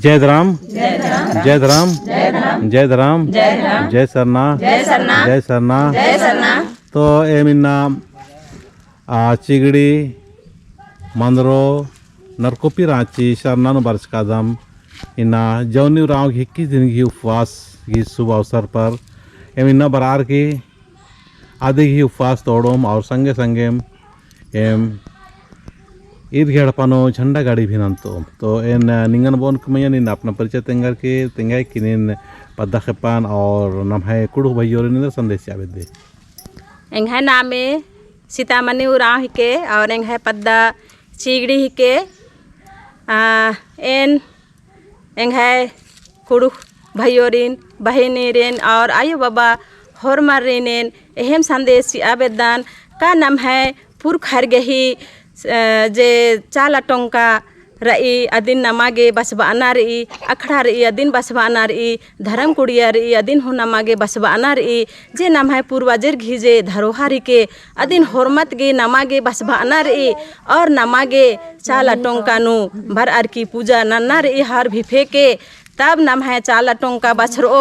जय धराम जय धराम जय धराम जय सरना जय सरना तो एमिना चिगड़ी मंदरो नरकोपी रांची शरणानु बरस कादम इना जौनी राव की 21 दिन की उपवास की शुभ अवसर पर एमिना बरार की आधे की उपवास तोड़ोम और संगे संगे एम ईद घेड़पानो झंडा गाड़ी भी नंतो तो इन निंगन बोन कमयन इन अपना परिचय तेंगर के तेंगाई किनिन पद्दा खेपान और नमहाय कुड़ु भैयोरे निंदर संदेश आवे दे एंघाय नामे सीतामणी उराव हिके और एंघाय पद्दा चिगड़ी हिके एन एंघाय कुड़ु भैयोरिन बहिनीरिन और आयु बाबा होरमारिनेन एहम संदेश आवेदन का नाम है पुरखरगही जे चाला टोंका रई अदिन नमागे बसबाना रई अखड़ा रई अदिन बसबाना रई धर्म कुड़िया रई अदिन हो नमागे बसबाना रई जे नाम है पूर्वजर घीजे धरोहरी के अदिन होरमत गे नमागे बसबाना रई और नमागे चाला टोंका नु भर आर की पूजा नन्ना रई हार भी फेंके तब नाम है चाला टोंका बछरो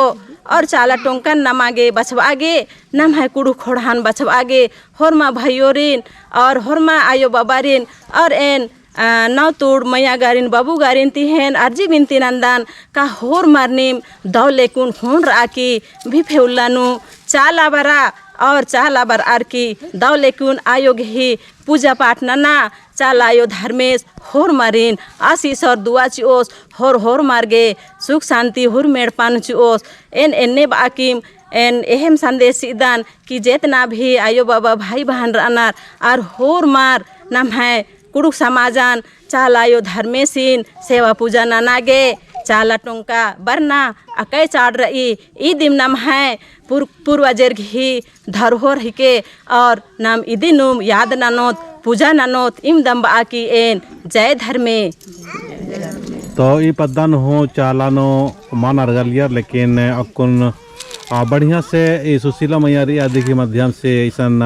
और चाला टोंकन नमागे बछवागे नम है कुड़ू खोड़हान बछवागे होरमा भैयोरिन और होरमा आयो बाबारिन और एन नवतुड़ मैया गारिन बाबू गारिन तिहेन अर्जी बिनती नंदन का होर मारनीम दौले कुन खून राकी भी फेउलानु चाला बरा और चाला बर आर की दौले कुन आयोग ही पूजा पाठ नना चाला आयो धर्मेश होर मारिन आशीष और दुआ चिओस होर मार्गे सुख शांति हुर मेड़ पान चिओस एन एन्ने बाकिम एन एहम संदेश सिदान कि जेतना भी आयो बाबा भाई बहन रानार और होर मार नाम है कुड़ुक समाजान चाला आयो धर्मेशिन सेवा पूजा ननागे चाला टोंका बरना अकै चाड़ रही ई दिम नाम है पूर्वजर घी धरोहर हिके और नाम इदिनुम याद ननोत पूजा ननोत इम दम बाकी एन जय धर्मे तो ई पद्दन हो चालानो मान अर्गलियर लेकिन अकुन बढ़िया से ई सुशीला मैया री आदि के माध्यम से ऐसन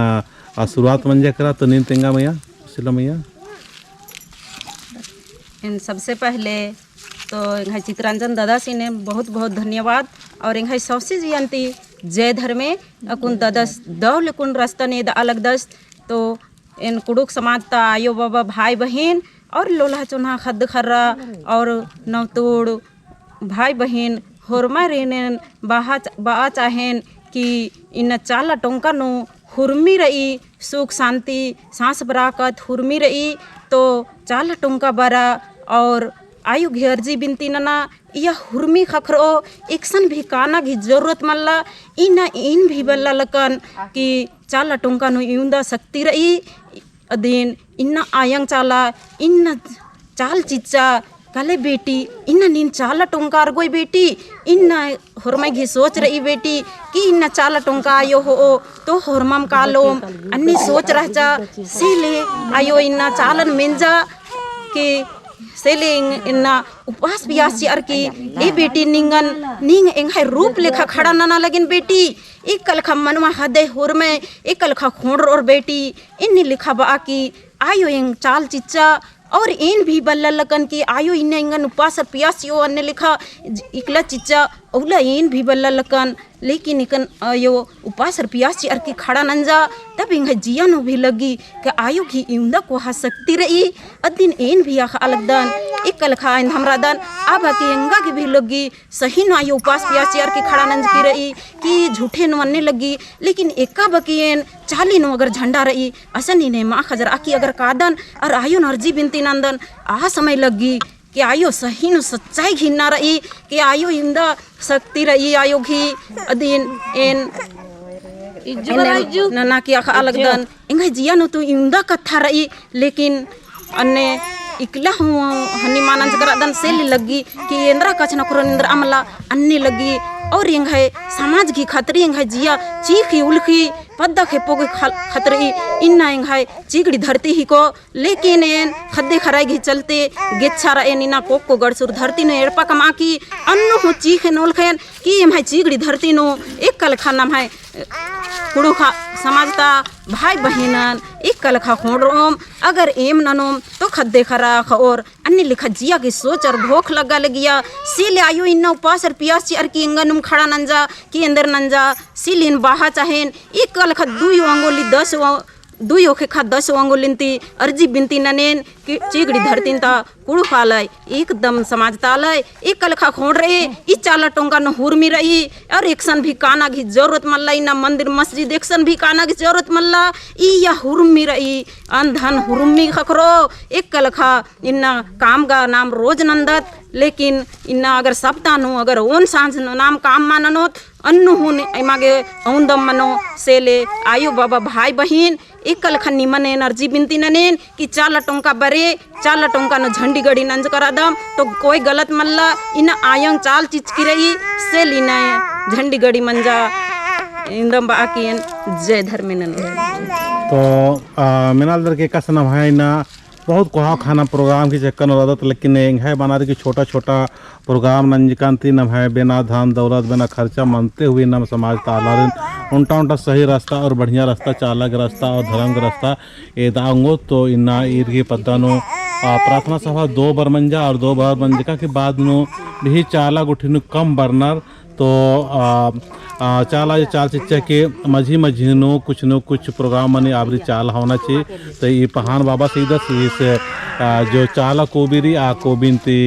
शुरुआत मंजे करा तो नीन तेंगा मैया सुशीला मैया इन सबसे पहले तो यहाँ चित्रंजन दादा सी ने बहुत बहुत धन्यवाद और यहाँ सौसी जयंती जय धर्मे अकुन ददस दौल कुन रस्तने द अलग दस तो इन कुड़ुक समाज ता आयो बाबा भाई बहन और लोला चुना खद खर्रा और नवतोड़ भाई बहन होरमा रेन बा चाहेन कि इन चाला टोंका नो हुरमी रही सुख शांति सांस बराकत हुरमी रही तो चाला टोंका बरा और आयु घेरजी बिनती नना या हुरमी खखरो एकसन भी काना की जरूरत मल्ला इन भी बल्ला लकन कि चाला टोंका नो यूंदा शक्ति रही अदीन इन्ना आयंग चाला इन चाल चिच्चा कले बेटी इन नीन चाला टोंका अर्गोई बेटी इन होरमा घी सोच रही बेटी कि इन चाला टोंका आयो हो तो होरमम कालोम अन्नी सोच रह जा सीले आयो इन्ना चालन मिंजा कि सेले इन्ना उपवास पियासी अर की ए बेटी निंगन निंग एंग है रूप लेखा खड़ा ना लगिन बेटी एक कलखा मनवा हदे होर में एक कलखा खोड़ और बेटी इन्नी लिखा बा की आयो एंग चाल चिच्चा और इन भी बल्ला लगन की आयो इन इंगन उपवास पियासी ओ अन्ने लिखा इकला चिच्चा औला इन भी बल्ला लगन लेकिन इकन आयो उपवास पियासी अर की खड़ा नंजा तब इंग जिया नो भी लगी कि आयो की इउंदा को हा सकती रही अदिन इन भी आख अलग दन इकल खाइन हमरा दन अब की इंगा की भी लगी सही न आयो उपवास पियासी अर की खड़ा नंज की रही कि झूठे नो अन्ने लगी लेकिन एका बकीन चाली नो अगर झंडा रही असनी ने माँ खजर आकी अगर कादन और आयो नर्जी बिनती नंदन आ समय लगी कि आयो सही नो सच्चाई घिन्ना रही कि आयो इंदा शक्ति रही आयो घी अदीन एन नना की आखा अलग दन इंगा जिया नो तो इंदा कथा रही लेकिन अन्ने इकला हूँ हनी मानंज करदन से लगी कि इंद्रा कचना कुरन इंद्र अमला अन्ने लगी और यंग है समाज की खतरी यंग है जिया चीखी उल्खी पद्दा खेपो के खतरी इन्ना यंग है चीकड़ी धरती ही को लेकिन एन खद्दे खराई घी चलते गेच्छारा एन इना कोक को गड़सुर धरती नो एड़पा कमा की अन्नो हो चीखे नोल खेन कि एम है चीकड़ी धरती नो एक कल खाना है कुड़ू खा समाजता भाई बहनन एक कलखा खोड़ोम अगर एम ननोम तो खद्दे खराख और अन्य लिखा जिया की सोच और भूख लगा लगिया सीले आयु इन्ना उपास और पियास ची की इंगनुम खड़ा नंजा की अंदर नंजा सील इन बाहा चाहेन एक कलखा दुई अंगोली 10 दुई ओखे खा 10 अंगुलिंती अर्जी बिनती ननेन कि चिगड़ी धरतीन ता कुड़ू फालय एकदम समाजतालय एक कलखा खोड़ रहे ई चाला टोंगा न हुरमी रही और एकसन भी काना की जरूरत मल्ला ना मंदिर मस्जिद एकसन भी काना की जरूरत मल्ला ई या हुरमी रही अनधन हुरमी खखरो एक कलखा इन्ना काम का नाम रोज नंदत लेकिन इन्ना अगर सप्ताह अगर ओन सांझ नाम काम माननोत अन्नु हुन मागे औंदम मनो सेले आयु बाबा भाई बहन एक कलखा निमन एनर्जी बिनती ननेन कि 4 टोंका बरे 4 टोंका न झंडी गड़ी नंज करा दम तो कोई गलत मल्ला इन आयंग चाल चीज की रही से लीना झंडी गड़ी मंजा इंदम बाकी जय धर्मेन तो मिनाल दर के कसना भाई ना बहुत कोहा खाना प्रोग्राम की चक्कर रहता लेकिन है बना रही कि छोटा छोटा प्रोग्राम नंजकांति न है बिना धान दौलत बिना खर्चा मानते हुए नम समाज तालारिन उल्टा उल्टा सही रास्ता और बढ़िया रास्ता चालक रास्ता और धर्म का रास्ता ये दांगो तो इन्ना ईर की पद्दानो प्रार्थना सभा 2 बार मंजा और 2 बार मंजिका के बाद नो भी चाला गुठिनु कम बर्नर तो चाला चाल चिच्चा के मझी मझीनो कुछ न कुछ प्रोग्राम मनी आवरी चाल होना चाहिए तो ये पहान बाबा सीधा इस जो चाला कोबिरी आ कोबिनती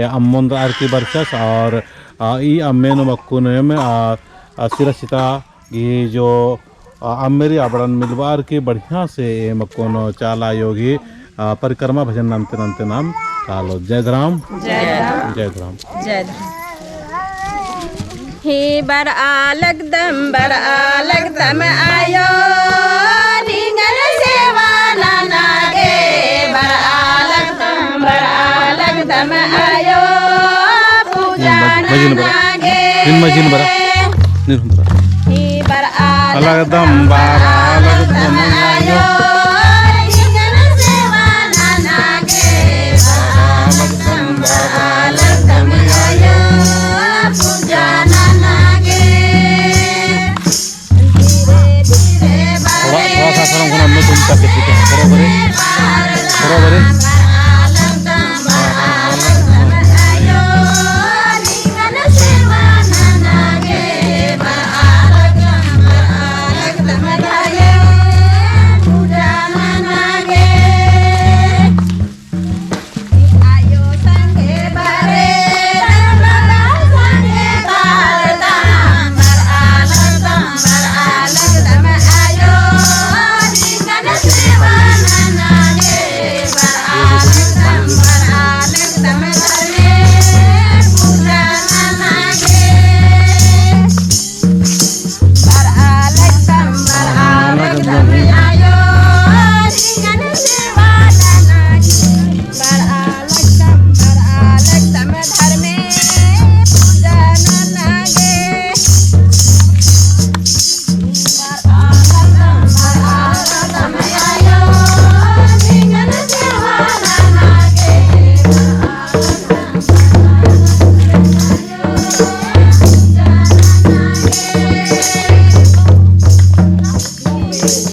अम्मन आर की बरसस और ई अम्मेन मक्कुन में सिरसिता ये जो अम्मेरी आबड़न मिलवार के बढ़िया से मक्कोनो चाला योगी परिक्रमा भजन नामते नामते नाम कालो जय राम जय राम जय धर्म हे बर आलक दम आयो निंगल सेवा नागे बर आलक दम आयो पूजा नागे हे बर आलक दम आयो